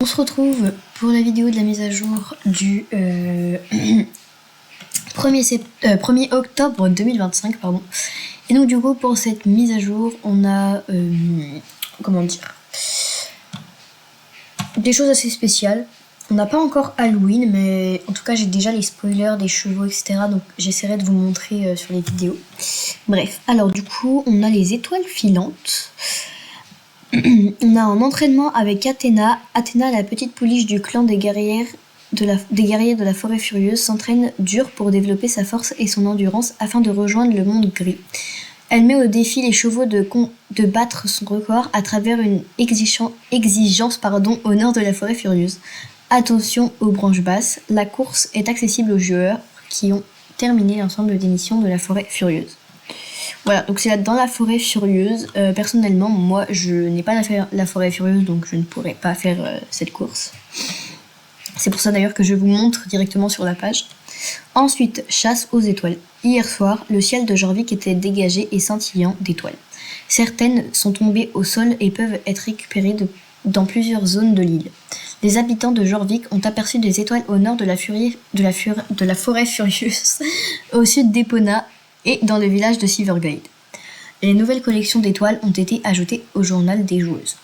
se retrouve pour la vidéo de la mise à jour du 1er octobre 2025, pardon. Et donc du coup pour cette mise à jour, on a comment dire, des choses assez spéciales. On n'a pas encore Halloween, mais en tout cas j'ai déjà les spoilers des chevaux, etc. Donc j'essaierai de vous montrer sur les vidéos. Bref, alors du coup on a les étoiles filantes. On a un entraînement avec Athéna. Athéna, la petite pouliche du clan des guerriers de la forêt furieuse, s'entraîne dur pour développer sa force et son endurance afin de rejoindre le monde gris. Elle met au défi les chevaux de battre son record à travers une exigence au nord de la forêt furieuse. Attention aux branches basses, la course est accessible aux joueurs qui ont terminé l'ensemble des missions de la forêt furieuse. Voilà, donc c'est là dans la forêt furieuse. Personnellement, moi je n'ai pas la forêt furieuse, donc je ne pourrais pas faire cette course. C'est pour ça d'ailleurs que je vous montre directement sur la page. Ensuite, chasse aux étoiles. Hier soir, le ciel de Jorvik était dégagé et scintillant d'étoiles. Certaines sont tombées au sol et peuvent être récupérées dans plusieurs zones de l'île. Les habitants de Jorvik ont aperçu des étoiles au nord de la forêt furieuse, au sud d'Epona et dans le village de Silverglade. Les nouvelles collections d'étoiles ont été ajoutées au journal des joueuses.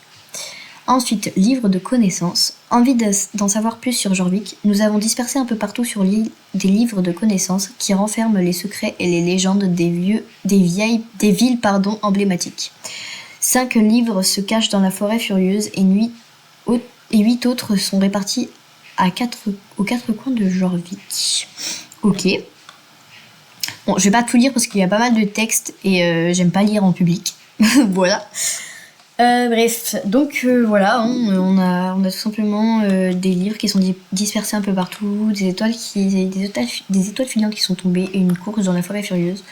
Ensuite, livre de connaissances. Envie d'en savoir plus sur Jorvik, nous avons dispersé un peu partout sur l'île des livres de connaissances qui renferment les secrets et les légendes des villes emblématiques. 5 livres se cachent dans la forêt furieuse et 8 autres sont répartis aux 4 coins de Jorvik. Ok. Bon, je vais pas tout lire parce qu'il y a pas mal de textes et j'aime pas lire en public. Voilà. Bref, donc voilà, on a tout simplement des livres qui sont dispersés un peu partout, des étoiles filantes qui sont tombées et une course dans la forêt furieuse.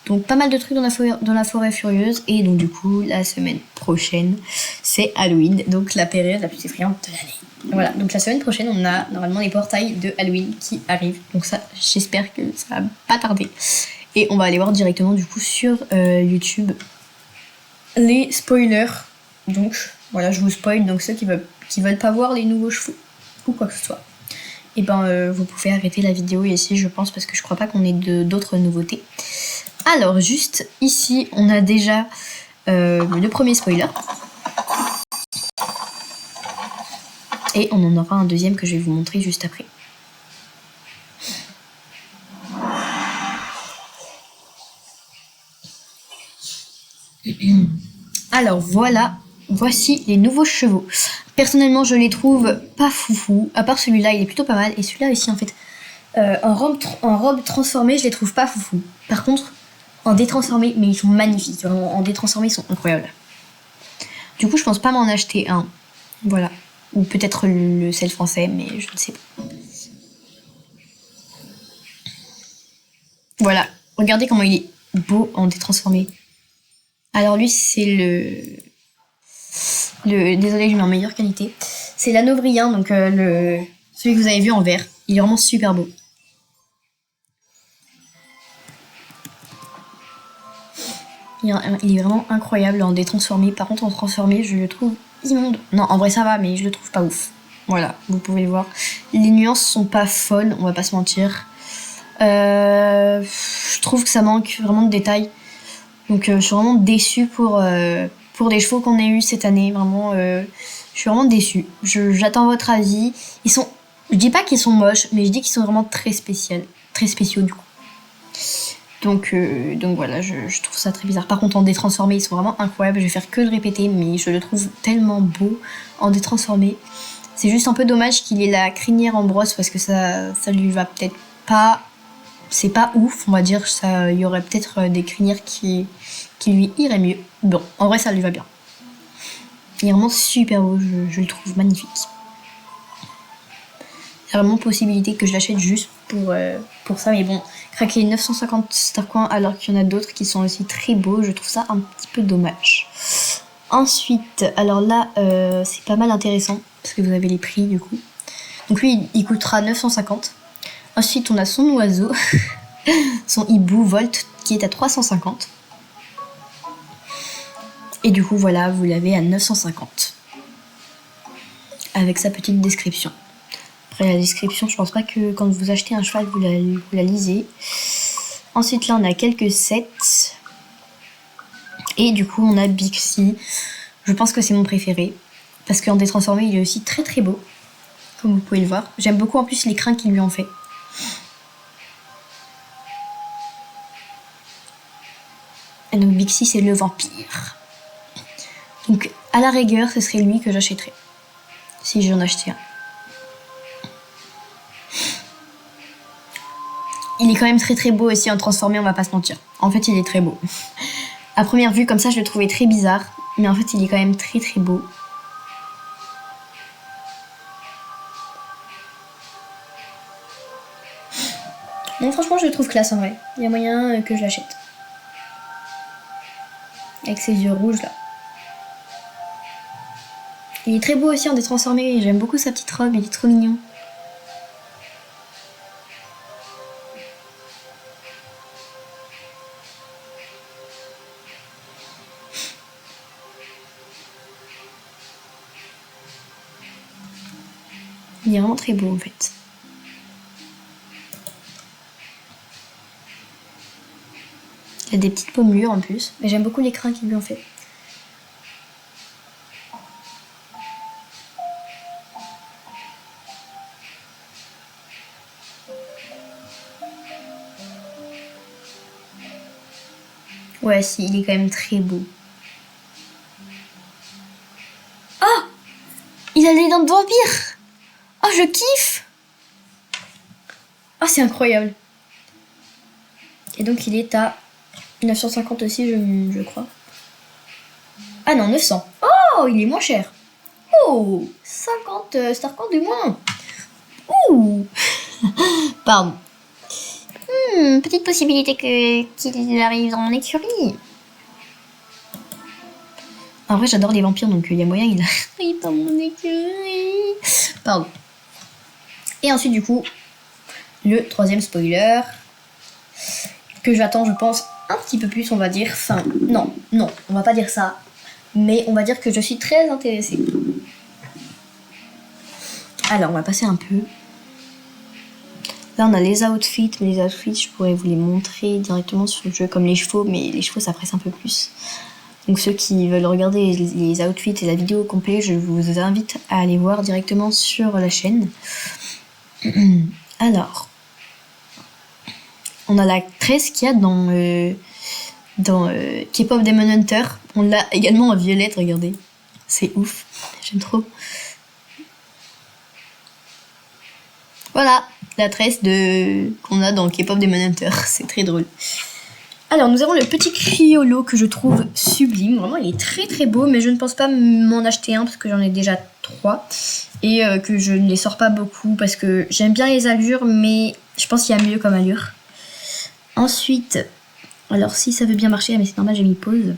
Donc pas mal de trucs dans la forêt furieuse. Et donc du coup, la semaine prochaine, c'est Halloween, donc la période la plus effrayante de l'année. Voilà, donc la semaine prochaine, on a normalement les portails de Halloween qui arrivent. Donc ça, j'espère que ça va pas tarder. Et on va aller voir directement du coup sur YouTube les spoilers. Donc voilà, je vous spoil, donc ceux qui veulent pas voir les nouveaux chevaux ou quoi que ce soit, et vous pouvez arrêter la vidéo ici, je pense, parce que je crois pas qu'on ait d'autres nouveautés. Alors juste ici, on a déjà le premier spoiler. Et on en aura un deuxième que je vais vous montrer juste après. Alors voilà, voici les nouveaux chevaux. Personnellement, je les trouve pas foufou. À part celui-là, il est plutôt pas mal. Et celui-là aussi, en fait, en robe transformée, je les trouve pas foufou. Par contre, en détransformé, mais ils sont magnifiques. Vraiment, en détransformé, ils sont incroyables. Du coup, je pense pas m'en acheter un. Voilà. Ou peut-être le sel français, mais je ne sais pas. Voilà. Regardez comment il est beau en détransformé. Alors lui, c'est désolé, je mets en meilleure qualité. C'est l'Hanovrien, donc celui que vous avez vu en vert. Il est vraiment super beau. Il est vraiment incroyable en détransformé. Par contre, en transformé, je le trouve immonde. Non, en vrai, ça va, mais je le trouve pas ouf. Voilà, vous pouvez le voir. Les nuances sont pas folles, on va pas se mentir. Je trouve que ça manque vraiment de détails. Donc, je suis vraiment déçue pour les chevaux qu'on a eu cette année. Vraiment, je suis vraiment déçue. J'attends votre avis. Je dis pas qu'ils sont moches, mais je dis qu'ils sont vraiment très spéciaux du coup. Donc voilà, je trouve ça très bizarre. Par contre, en détransformé, ils sont vraiment incroyables. Je vais faire que le répéter, mais je le trouve tellement beau en détransformé. C'est juste un peu dommage qu'il ait la crinière en brosse parce que ça lui va peut-être pas. C'est pas ouf, on va dire. Il y aurait peut-être des crinières qui lui iraient mieux. Bon, en vrai, ça lui va bien. Il est vraiment super beau, je le trouve magnifique. Il y a vraiment possibilité que je l'achète juste pour ça, mais bon, craquer 950 starcoins alors qu'il y en a d'autres qui sont aussi très beaux, je trouve ça un petit peu dommage. Ensuite, alors là, c'est pas mal intéressant, parce que vous avez les prix du coup. Donc lui, il coûtera 950. Ensuite, on a son oiseau, son hibou Volt, qui est à 350. Et du coup, voilà, vous l'avez à 950. avec sa petite description. Après la description, je pense pas que quand vous achetez un cheval, vous la lisez. Ensuite là on a quelques sets. Et du coup on a Bixi. Je pense que c'est mon préféré. Parce qu'en détransformé il est aussi très très beau. Comme vous pouvez le voir. J'aime beaucoup en plus les crins qu'il lui en fait. Et donc Bixi c'est le vampire. Donc à la rigueur ce serait lui que j'achèterais. Si j'en achetais un. Il est quand même très très beau aussi en transformé, on va pas se mentir. En fait il est très beau. À première vue comme ça je le trouvais très bizarre. Mais en fait il est quand même très très beau. Donc franchement je le trouve classe en vrai. Il y a moyen que je l'achète. Avec ses yeux rouges là. Il est très beau aussi en détransformé. J'aime beaucoup sa petite robe, il est trop mignon. Il est vraiment très beau en fait. Il a des petites pommures en plus. Mais j'aime beaucoup les crins qu'il lui ont fait. Ouais, si, il est quand même très beau. Oh! Il a les dents de vampire! Oh, je kiffe! Oh, c'est incroyable. Et donc, il est à 950 aussi, je crois. Ah non, 900. Oh, il est moins cher. Oh, 50 Starcoin de moins. Ouh. Pardon. Petite possibilité qu'il arrive dans mon écurie. En vrai, j'adore les vampires, donc il y a moyen qu'il arrive dans mon écurie. Pardon. Et ensuite, du coup, le troisième spoiler que j'attends, je pense, un petit peu plus, on va dire. Enfin, non, on va pas dire ça. Mais on va dire que je suis très intéressée. Alors, on va passer un peu. Là, on a les outfits. Mais les outfits, je pourrais vous les montrer directement sur le jeu, comme les chevaux. Mais les chevaux, ça presse un peu plus. Donc, ceux qui veulent regarder les outfits et la vidéo complète, je vous invite à aller voir directement sur la chaîne. Alors, on a la tresse qu'il y a dans K-pop Demon Hunter. On l'a également en violette, regardez. C'est ouf, j'aime trop. Voilà, la tresse qu'on a dans K-pop Demon Hunter, c'est très drôle. Alors, nous avons le petit Criollo que je trouve sublime. Vraiment, il est très très beau, mais je ne pense pas m'en acheter un parce que j'en ai déjà 3. Et que je ne les sors pas beaucoup parce que j'aime bien les allures, mais je pense qu'il y a mieux comme allure. Ensuite, alors si ça veut bien marcher, mais c'est normal, j'ai mis pause.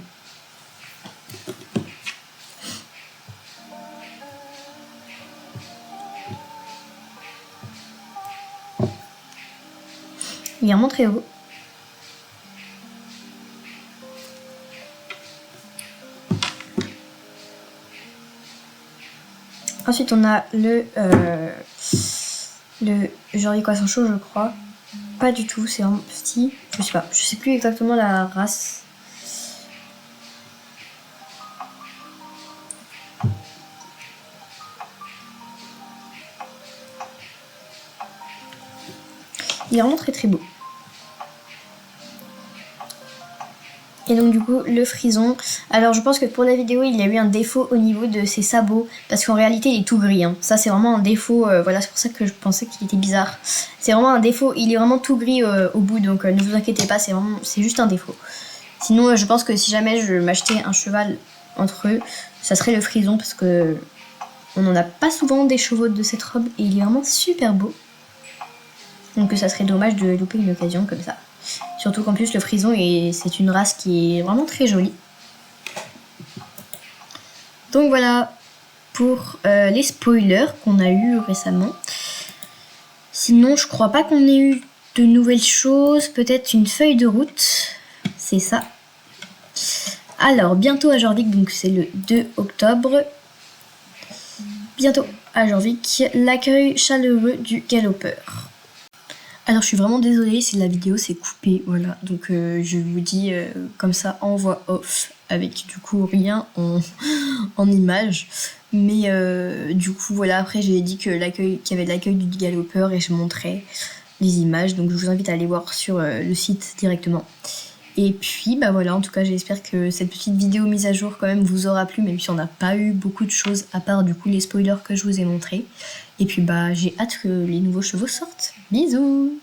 Il est vraiment très beau. Ensuite, on a le genre équation chaud, je crois. Pas du tout, c'est un petit. Je sais pas, je sais plus exactement la race. Il est vraiment très très beau. Et donc du coup le frison. Alors je pense que pour la vidéo il y a eu un défaut au niveau de ses sabots. Parce qu'en réalité il est tout gris. Ça c'est vraiment un défaut. Voilà, c'est pour ça que je pensais qu'il était bizarre. C'est vraiment un défaut. Il est vraiment tout gris au bout. Donc ne vous inquiétez pas, c'est juste un défaut. Sinon je pense que si jamais je m'achetais un cheval entre eux, ça serait le frison. Parce que on n'en a pas souvent des chevaux de cette robe. Et il est vraiment super beau. Donc ça serait dommage de louper une occasion comme ça. Surtout qu'en plus le frison c'est une race qui est vraiment très jolie. Donc voilà pour les spoilers qu'on a eu récemment. Sinon je crois pas qu'on ait eu de nouvelles choses. Peut-être une feuille de route. C'est ça. Alors bientôt à Jorvik, donc c'est le 2 octobre. bientôt à Jorvik, l'accueil chaleureux du galopeur. Alors je suis vraiment désolée si la vidéo s'est coupée, voilà, donc je vous dis comme ça en voix off, avec du coup rien en image. Mais du coup voilà, après j'ai dit que qu'il y avait l'accueil du galopeur et je montrais les images, donc je vous invite à aller voir sur le site directement. Et puis bah voilà, en tout cas j'espère que cette petite vidéo mise à jour quand même vous aura plu, même si on n'a pas eu beaucoup de choses à part du coup les spoilers que je vous ai montrés. Et puis bah j'ai hâte que les nouveaux chevaux sortent. Bisous!